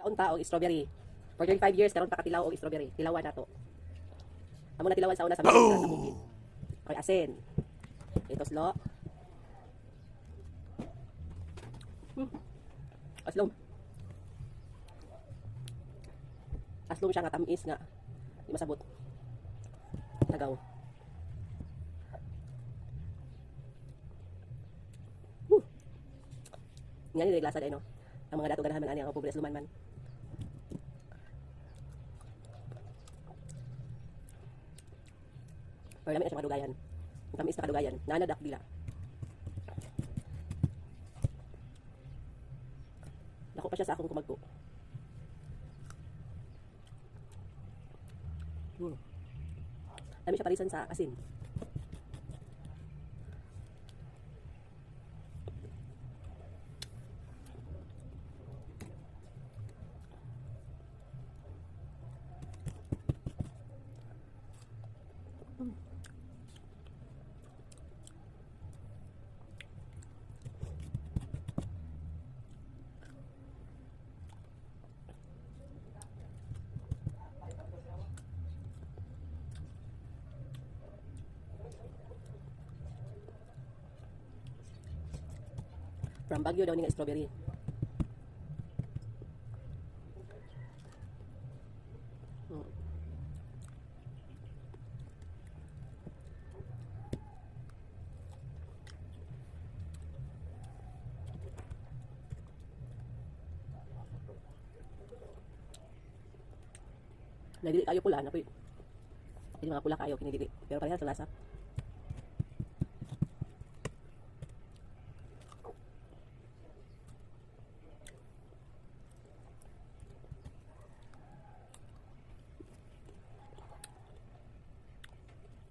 Kaunta og strawberry. For 35 years karon pa katilaw og strawberry. Tilawan nato. Amo na tilawan sa una sa mga sa bukid. Okay, asin. Ito slo. Aslom. Aslom siya nga tamis nga. Di masabot. Tagaw. Nga ni lasa day no. Ang mga dato ganahan man ani ang pobre luman man. Pero namin sa kadugayan. Ang tamis na kadugayan. Nanadak dila. Dako pa siya sa akong kumagko. Dami siya parisan sa asin. From Baguio daw ni nga strawberry. Nagdili kayo pula na po. Hindi mga pula kayo kinidili. Pero parehas sa lasa.